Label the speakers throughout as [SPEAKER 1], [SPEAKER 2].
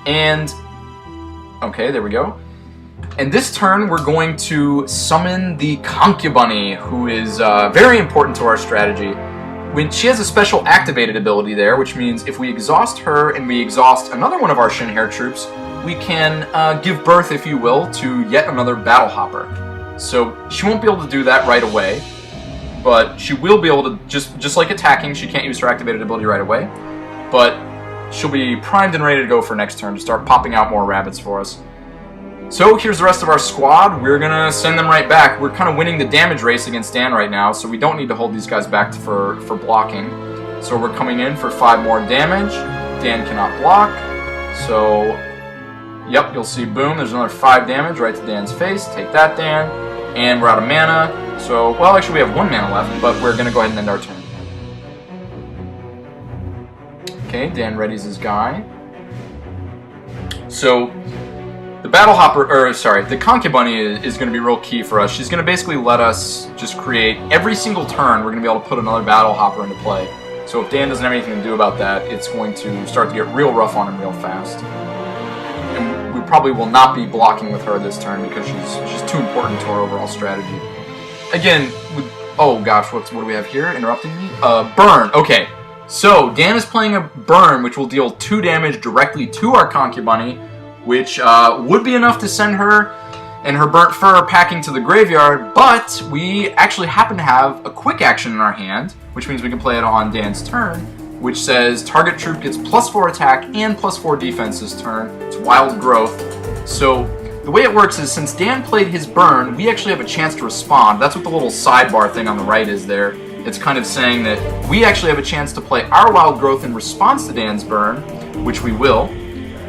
[SPEAKER 1] And, okay, there we go. And this turn, we're going to summon the concubine, who is very important to our strategy. When she has a special activated ability there, which means if we exhaust her and we exhaust another one of our Shinhair troops, we can give birth, if you will, to yet another battle hopper. So she won't be able to do that right away, but she will be able to, just like attacking, she can't use her activated ability right away, but she'll be primed and ready to go for next turn to start popping out more rabbits for us. So here's the rest of our squad. We're going to send them right back. We're kind of winning the damage race against Dan right now, so we don't need to hold these guys back for blocking. So we're coming in for 5 more damage. Dan cannot block. So, yep, you'll see, boom, there's another 5 damage right to Dan's face. Take that, Dan. And we're out of mana. So, well, actually we have 1 mana left, but we're going to go ahead and end our turn. Okay, Dan readies his guy. So, the battle hopper, the concubine is going to be real key for us. She's going to basically let us just create, every single turn, we're going to be able to put another battle hopper into play. So if Dan doesn't have anything to do about that, it's going to start to get real rough on him real fast. And we probably will not be blocking with her this turn because she's too important to our overall strategy. Again, oh gosh, what do we have here? Interrupting me? Burn. Okay, so Dan is playing a burn, which will deal 2 damage directly to our concubine, which would be enough to send her and her burnt fur packing to the graveyard, but we actually happen to have a quick action in our hand, which means we can play it on Dan's turn, which says target troop gets +4 attack and +4 defense this turn. It's wild growth. So the way it works is since Dan played his burn, we actually have a chance to respond. That's what the little sidebar thing on the right is there. It's kind of saying that we actually have a chance to play our wild growth in response to Dan's burn, which we will,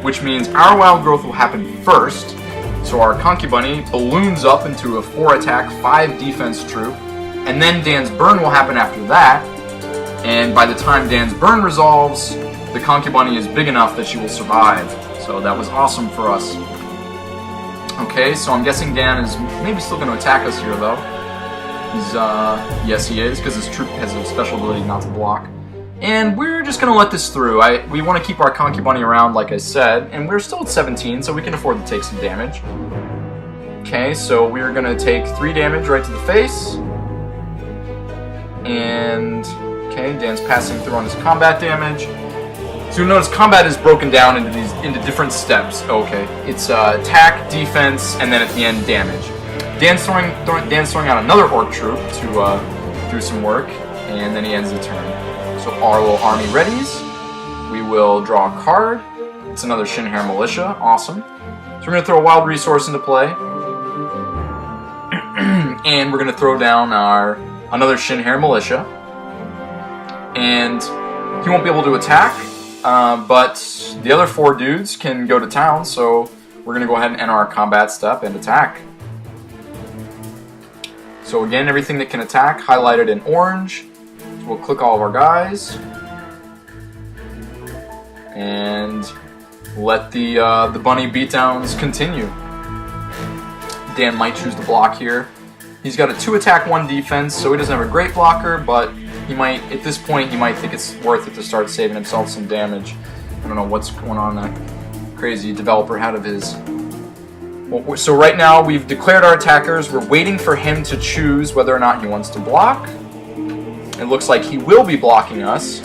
[SPEAKER 1] which means our wild growth will happen first. So our concubine balloons up into a 4 attack, 5 defense troop, and then Dan's burn will happen after that. And by the time Dan's burn resolves, the concubine is big enough that she will survive. So that was awesome for us. Okay, so I'm guessing Dan is maybe still going to attack us here though. He's, yes he is, because his troop has a special ability not to block. And we're just going to let this through. We want to keep our concubine around, like I said, and we're still at 17, so we can afford to take some damage. Okay, so we're going to take 3 damage right to the face. And, okay, Dan's passing through on his combat damage. So you'll notice combat is broken down into different steps. Okay, it's attack, defense, and then at the end, damage. Dan's throwing out another orc troop to do some work, and then he ends the turn. So our little army readies. We will draw a card. It's another Shinhair Militia. Awesome. So we're going to throw a wild resource into play. And we're going to throw down another Shinhair Militia. And he won't be able to attack, but the other 4 dudes can go to town, so we're going to go ahead and enter our combat step and attack. So again, everything that can attack highlighted in orange. We'll click all of our guys and let the bunny beatdowns continue. Dan might choose to block here. He's got a 2 attack, 1 defense, so he doesn't have a great blocker, but he might, at this point, he might think it's worth it to start saving himself some damage. I don't know what's going on that crazy developer had of his. Well, so right now we've declared our attackers. We're waiting for him to choose whether or not he wants to block. It looks like he will be blocking us.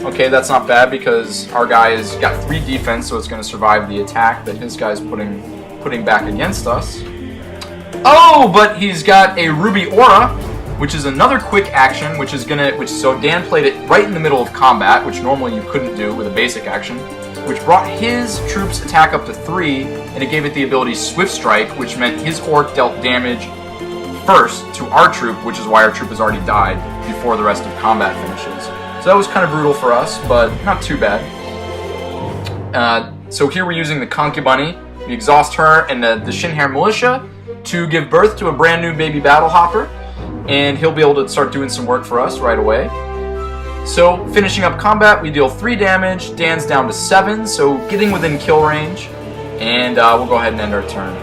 [SPEAKER 1] Okay, that's not bad because our guy has got 3 defense, so it's going to survive the attack that his guy's putting back against us. Oh, but he's got a Ruby Aura, which is another quick action, so Dan played it right in the middle of combat, which normally you couldn't do with a basic action, which brought his troops attack up to 3, and it gave it the ability Swift Strike, which meant his orc dealt damage first to our troop, which is why our troop has already died before the rest of combat finishes. So that was kind of brutal for us, but not too bad. So here we're using the concubine. We exhaust her and the Shinhair Militia to give birth to a brand new baby battle hopper, and he'll be able to start doing some work for us right away. So finishing up combat, we deal 3 damage. Dan's down to 7, so getting within kill range, and we'll go ahead and end our turn.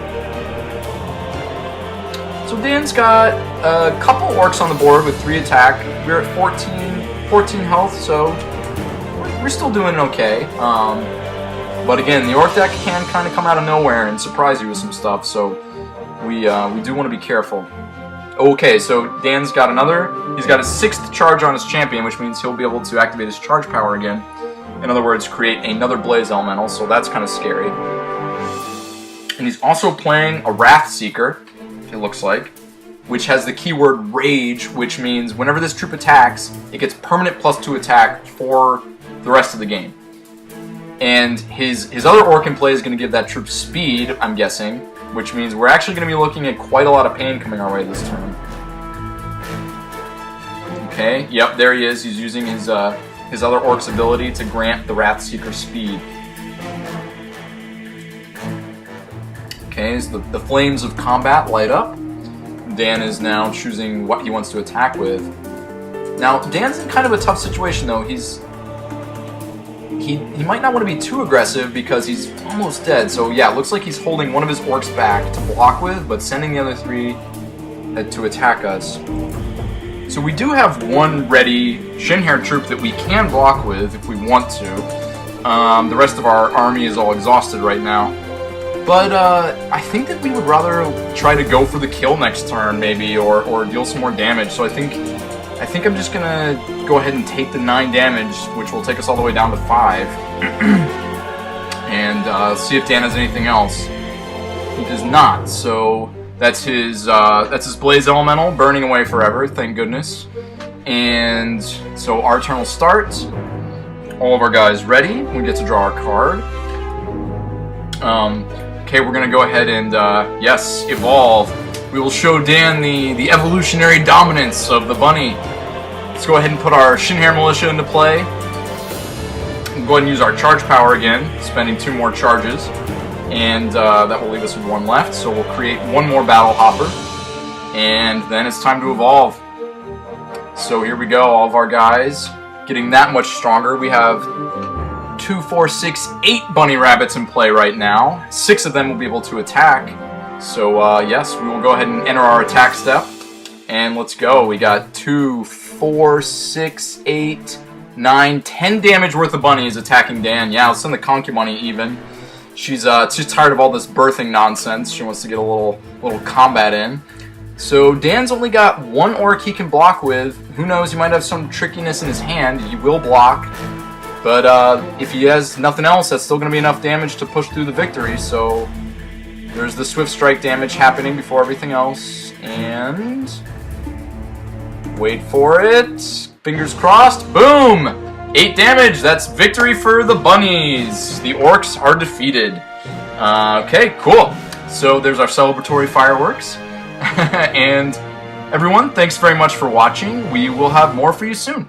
[SPEAKER 1] So Dan's got a couple orcs on the board with 3 attack. We're at 14 health, so we're still doing okay. But again, the orc deck can kind of come out of nowhere and surprise you with some stuff, so we do want to be careful. Okay, so Dan's got he's got his 6th charge on his champion, which means he'll be able to activate his charge power again. In other words, create another Blaze Elemental, so that's kind of scary. And he's also playing a Wrath Seeker, it looks like, which has the keyword Rage, which means whenever this troop attacks, it gets permanent +2 attack for the rest of the game. And his other orc in play is going to give that troop speed, I'm guessing, which means we're actually going to be looking at quite a lot of pain coming our way this turn. Okay, yep, there he is. He's using his other orc's ability to grant the Wrath Seeker speed. Okay, as the flames of combat light up, Dan is now choosing what he wants to attack with. Now, Dan's in kind of a tough situation, though. He might not want to be too aggressive because he's almost dead. So yeah, it looks like he's holding one of his orcs back to block with, but sending the other 3 to attack us. So we do have one ready Shinhair troop that we can block with if we want to. The rest of our army is all exhausted right now. But I think that we would rather try to go for the kill next turn, maybe, or deal some more damage. So I think I'm just gonna go ahead and take the 9 damage, which will take us all the way down to 5, and see if Dan has anything else. He does not. So that's his Blaze Elemental burning away forever. Thank goodness. And so our turn will start. All of our guys ready. We get to draw our card. Okay, we're gonna go ahead and yes, evolve. We will show Dan the evolutionary dominance of the bunny. Let's go ahead and put our Shinhair Militia into play. We'll go ahead and use our charge power again, spending 2 more charges. And that will leave us with 1 left, so we'll create 1 more Battle Hopper. And then it's time to evolve. So here we go, all of our guys getting that much stronger. We have 2, 4, 6, 8 bunny rabbits in play right now. 6 of them will be able to attack. So yes, we will go ahead and enter our attack step. And let's go. We got 2, 4, 6, 8, 9, 10 damage worth of bunnies attacking Dan. Yeah, let's send the concubunny even. She's tired of all this birthing nonsense. She wants to get a little combat in. So Dan's only got 1 orc he can block with. Who knows, he might have some trickiness in his hand. He will block. But if he has nothing else, that's still going to be enough damage to push through the victory. So there's the Swift Strike damage happening before everything else. And wait for it. Fingers crossed. Boom! 8 damage. That's victory for the bunnies. The orcs are defeated. Okay, cool. So there's our celebratory fireworks. And everyone, thanks very much for watching. We will have more for you soon.